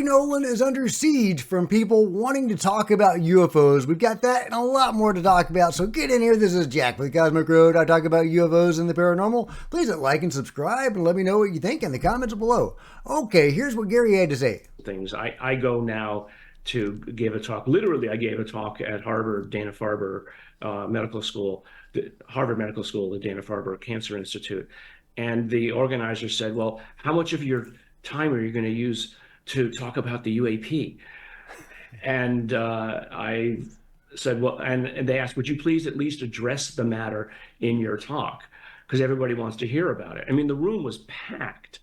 Nolan is under siege from people wanting to talk about UFOs. We've got that and a lot more to talk about, so get in here. This is Jack with Cosmic Road. I talk about UFOs and the paranormal. Please hit like and subscribe and let me know what you think in the comments below. Okay, here's what Gary had to say. Things. I go now to give a talk. Literally, I gave a talk at Harvard Dana-Farber Medical School, the Harvard Medical School, the Dana-Farber Cancer Institute. And the organizer said, well, how much of your time are you going to use to talk about the UAP? And I said, well, and they asked, would you please at least address the matter in your talk? Because everybody wants to hear about it. I mean, the room was packed.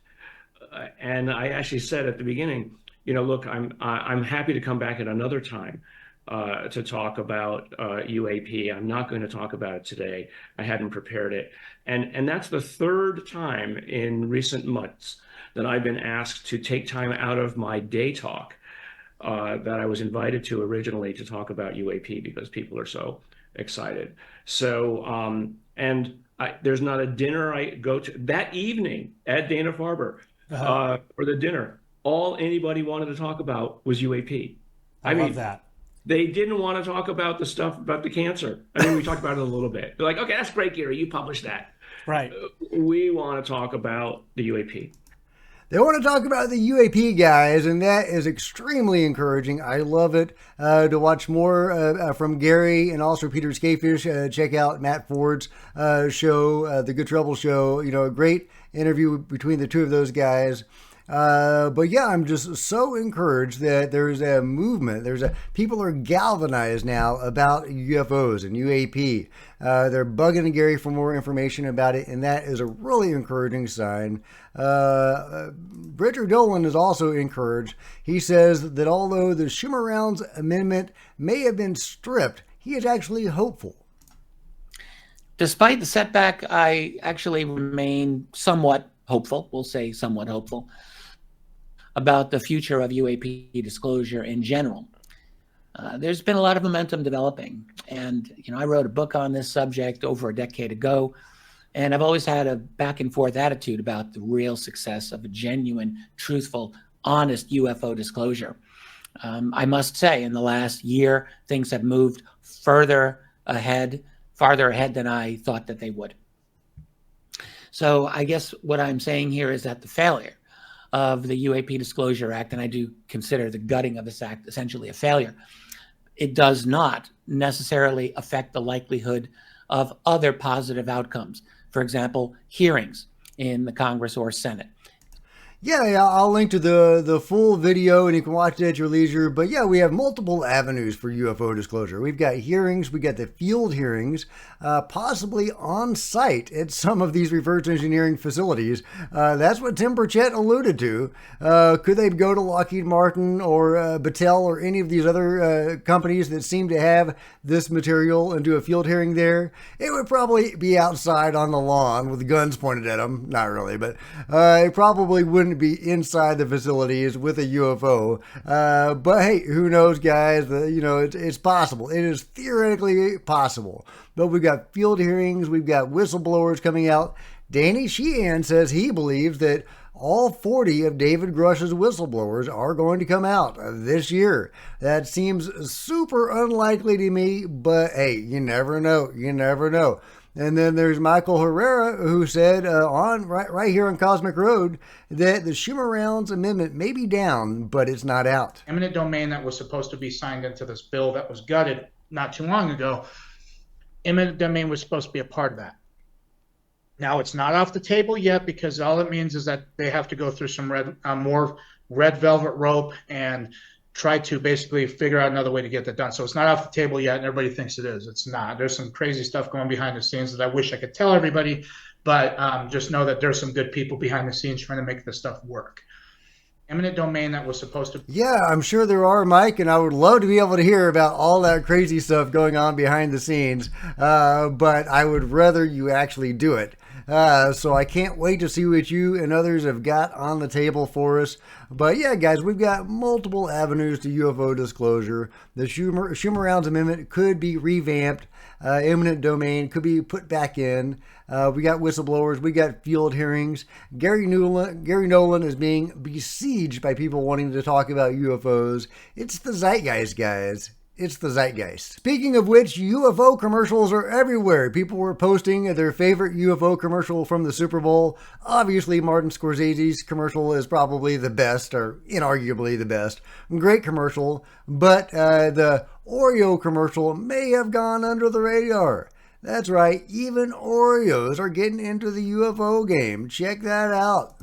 And I actually said at the beginning, you know, look, I'm happy to come back at another time to talk about UAP. I'm not going to talk about it today. I hadn't prepared it. And that's the third time in recent months that I've been asked to take time out of my day talk that I was invited to originally to talk about UAP because people are so excited. So, there's not a dinner I go to. That evening at Dana-Farber for the dinner, all anybody wanted to talk about was UAP. I love that. They didn't want to talk about the stuff about the cancer. I mean, we talked about it a little bit. They're like, okay, that's great, Gary. You published that. Right. We want to talk about the UAP. They want to talk about the UAP, guys, and that is extremely encouraging. I love it. To watch more from Gary and also Peter Skafish, check out Matt Ford's show, The Good Trouble Show. You know, a great interview between the two of those guys. But yeah, I'm just so encouraged that there's a movement. People are galvanized now about UFOs and UAP. They're bugging Gary for more information about it, and that is a really encouraging sign. Richard Dolan is also encouraged. He says that although the Schumer-Rounds amendment may have been stripped, he is actually hopeful. Despite the setback, I actually remain somewhat hopeful. We'll say somewhat hopeful about the future of UAP disclosure in general. There's been a lot of momentum developing, and I wrote a book on this subject over a decade ago, and I've always had a back and forth attitude about the real success of a genuine, truthful, honest UFO disclosure. I must say, in the last year, things have moved farther ahead than I thought that they would. So I guess what I'm saying here is that the failure of the UAP Disclosure Act, and I do consider the gutting of this act essentially a failure, it does not necessarily affect the likelihood of other positive outcomes. For example, hearings in the Congress or Senate. Yeah, I'll link to the full video and you can watch it at your leisure. But yeah, we have multiple avenues for UFO disclosure. We've got hearings, we got the field hearings, possibly on site at some of these reverse engineering facilities. That's what Tim Burchett alluded to. Could they go to Lockheed Martin or Battelle or any of these other companies that seem to have this material and do a field hearing there? It would probably be outside on the lawn with guns pointed at them. Not really, but it probably wouldn't be inside the facilities with a UFO. But hey, who knows, guys? It's possible. It is theoretically possible. But we've got field hearings. We've got whistleblowers coming out. Danny Sheehan says he believes that all 40 of David Grush's whistleblowers are going to come out this year. That seems super unlikely to me, but hey, you never know. You never know. And then there's Michael Herrera, who said right here on Cosmic Road that the Schumer-Rounds amendment may be down, but it's not out. Eminent domain that was supposed to be signed into this bill that was gutted not too long ago, eminent domain was supposed to be a part of that. Now it's not off the table yet because all it means is that they have to go through some more red velvet rope and try to basically figure out another way to get that done. So it's not off the table yet, and everybody thinks it is. It's not. There's some crazy stuff going behind the scenes that I wish I could tell everybody, but just know that there's some good people behind the scenes trying to make this stuff work. Eminent domain that was supposed to... Yeah, I'm sure there are, Mike, and I would love to be able to hear about all that crazy stuff going on behind the scenes, but I would rather you actually do it. So I can't wait to see what you and others have got on the table for us. But yeah, guys, we've got multiple avenues to UFO disclosure. The Schumer-Rounds amendment could be revamped. eminent domain could be put back in. We got whistleblowers. We got field hearings. Gary Nolan is being besieged by people wanting to talk about UFOs. It's the zeitgeist, guys. It's the zeitgeist. Speaking of which, UFO commercials are everywhere. People were posting their favorite UFO commercial from the Super Bowl. Obviously, Martin Scorsese's commercial is probably the best, or inarguably the best. Great commercial, but the Oreo commercial may have gone under the radar. That's right, even Oreos are getting into the UFO game. Check that out.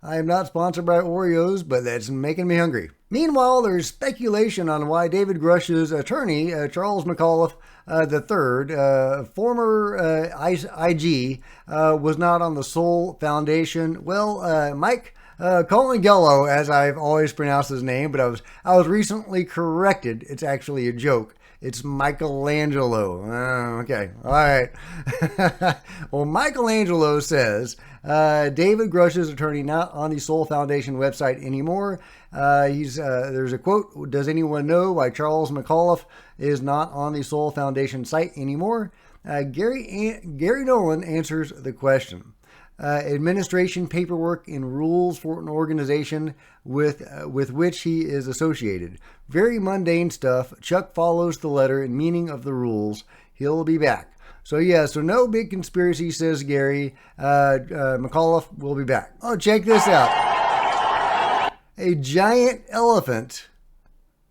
I am not sponsored by Oreos, but that's making me hungry. Meanwhile, there's speculation on why David Grush's attorney, Charles McAuliffe III, former IG, was not on the Soul Foundation. Well, Mike Colangelo, as I've always pronounced his name, but I was recently corrected. It's actually a joke. It's Michelangelo. Okay. All right. Well, Michelangelo says David Grush's attorney not on the Soul Foundation website anymore. There's a quote, "Does anyone know why Charles McAuliffe is not on the Soul Foundation site anymore?" Gary Nolan answers the question. Administration paperwork and rules for an organization with which he is associated. Very mundane stuff. Chuck follows the letter and meaning of the rules. He'll be back. So yeah, so no big conspiracy, says Gary. McAuliffe will be back. Oh, check this out. A giant elephant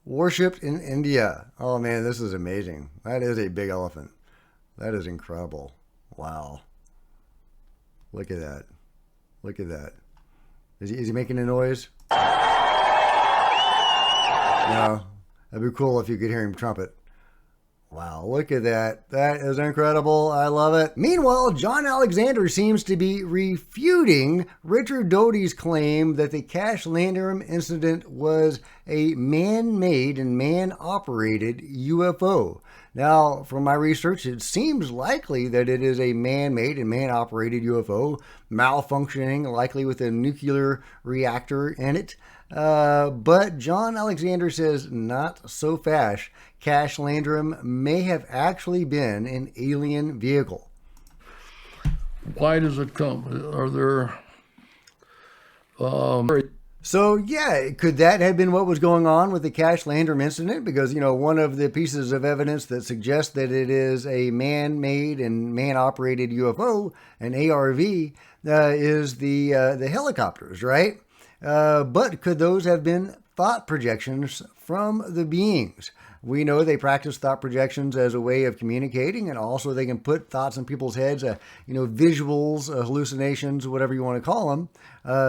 worshipped in India. Oh man, this is amazing. That is a big elephant. That is incredible. Wow. Look at that. Look at that. Is he making a noise? No. That'd be cool if you could hear him trumpet. Wow, look at that. That is incredible. I love it. Meanwhile, John Alexander seems to be refuting Richard Doty's claim that the Cash Landrum incident was a man-made and man-operated UFO. Now, from my research, it seems likely that it is a man-made and man-operated UFO, malfunctioning, likely with a nuclear reactor in it. But John Alexander says not so fast. Cash Landrum may have actually been an alien vehicle. Why does it come? Are there... So, yeah, could that have been what was going on with the Cash Landrum incident? Because, you know, one of the pieces of evidence that suggests that it is a man-made and man-operated UFO, an ARV, is the helicopters, right? But could those have been thought projections from the beings? We know they practice thought projections as a way of communicating, and also they can put thoughts in people's heads, visuals, hallucinations, whatever you want to call them,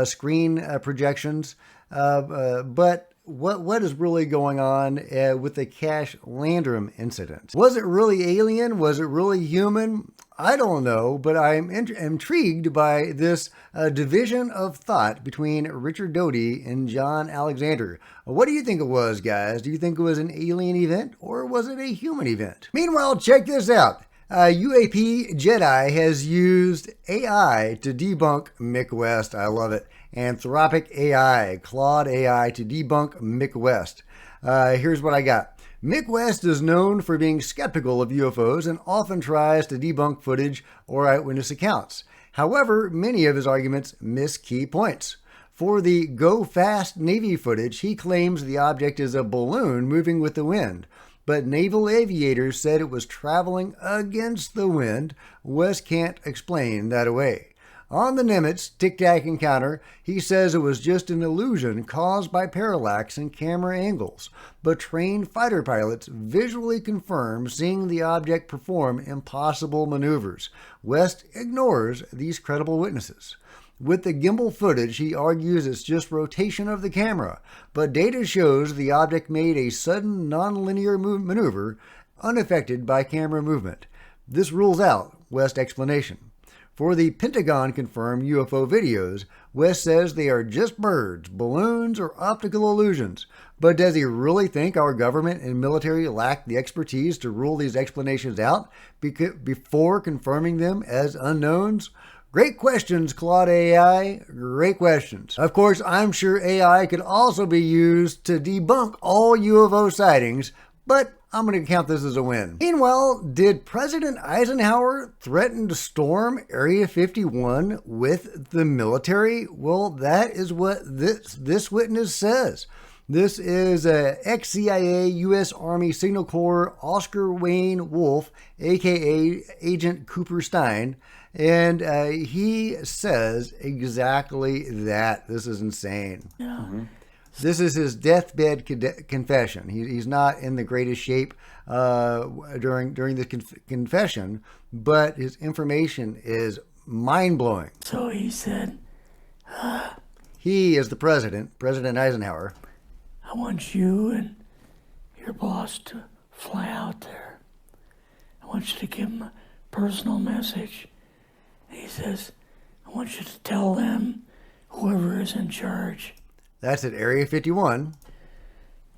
screen projections. But what is really going on with the Cash Landrum incident? Was it really alien? Was it really human? I don't know, but I'm intrigued by this division of thought between Richard Doty and John Alexander. What do you think it was, guys? Do you think it was an alien event, or was it a human event? Meanwhile, check this out. UAP Jedi has used AI to debunk Mick West. I love it. Anthropic AI, Claude AI to debunk Mick West. Here's what I got. Mick West is known for being skeptical of UFOs and often tries to debunk footage or eyewitness accounts. However, many of his arguments miss key points. For the Go Fast Navy footage, he claims the object is a balloon moving with the wind, but naval aviators said it was traveling against the wind. West can't explain that away. On the Nimitz Tic Tac encounter, he says it was just an illusion caused by parallax and camera angles, but trained fighter pilots visually confirm seeing the object perform impossible maneuvers. West ignores these credible witnesses. With the gimbal footage, he argues it's just rotation of the camera, but data shows the object made a sudden nonlinear maneuver unaffected by camera movement. This rules out West's explanation. For the Pentagon-confirmed UFO videos, West says they are just birds, balloons, or optical illusions. But does he really think our government and military lack the expertise to rule these explanations out before confirming them as unknowns? Great questions, Claude AI. Great questions. Of course, I'm sure AI could also be used to debunk all UFO sightings, but I'm going to count this as a win. Meanwhile, did President Eisenhower threaten to storm Area 51 with the military? Well, that is what this witness says. This is ex-CIA U.S. Army Signal Corps Oscar Wayne Wolf, a.k.a. Agent Cooper Stein, and he says exactly that. This is insane. Yeah. Mm-hmm. This is his deathbed confession. He's not in the greatest shape during the confession, but his information is mind-blowing. So he said, he is the president, President Eisenhower. I want you and your boss to fly out there. I want you to give him a personal message. And he says, I want you to tell them, whoever is in charge, that's at Area 51.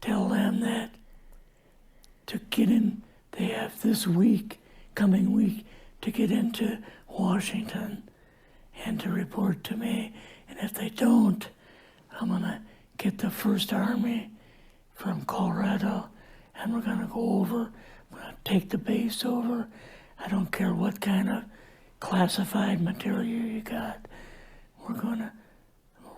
tell them that to get in, they have this week, coming week, to get into Washington and to report to me. And if they don't, I'm going to get the First Army from Colorado, and we're going to go over, we're going to take the base over. I don't care what kind of classified material you got. We're going to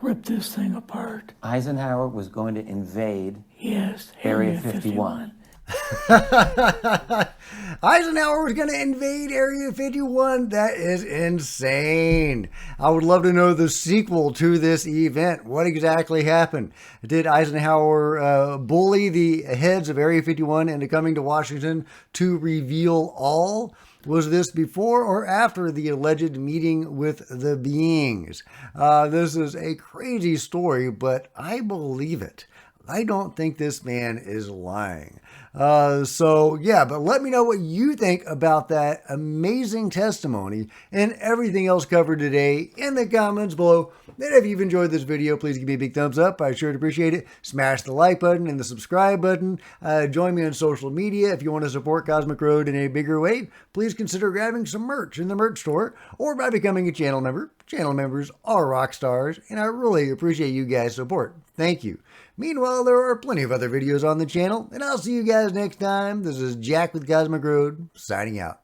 rip this thing apart. Eisenhower was going to invade Yes, Area 51. Eisenhower was going to invade Area 51. That is insane. I would love to know the sequel to this event. What exactly happened? Did Eisenhower bully the heads of Area 51 into coming to Washington to reveal all? Was this before or after the alleged meeting with the beings? This is a crazy story, but I believe it. I don't think this man is lying. So yeah, but let me know what you think about that amazing testimony and everything else covered today in the comments below. And if you've enjoyed this video, please give me a big thumbs up. I sure appreciate it. Smash the like button and the subscribe button. Join me on social media. If you want to support Cosmic Road in a bigger way, please consider grabbing some merch in the merch store or by becoming a channel member. Channel members are rock stars, and I really appreciate you guys' support. Thank you. Meanwhile, there are plenty of other videos on the channel, and I'll see you guys next time. This is Jack with Cosmic Road, signing out.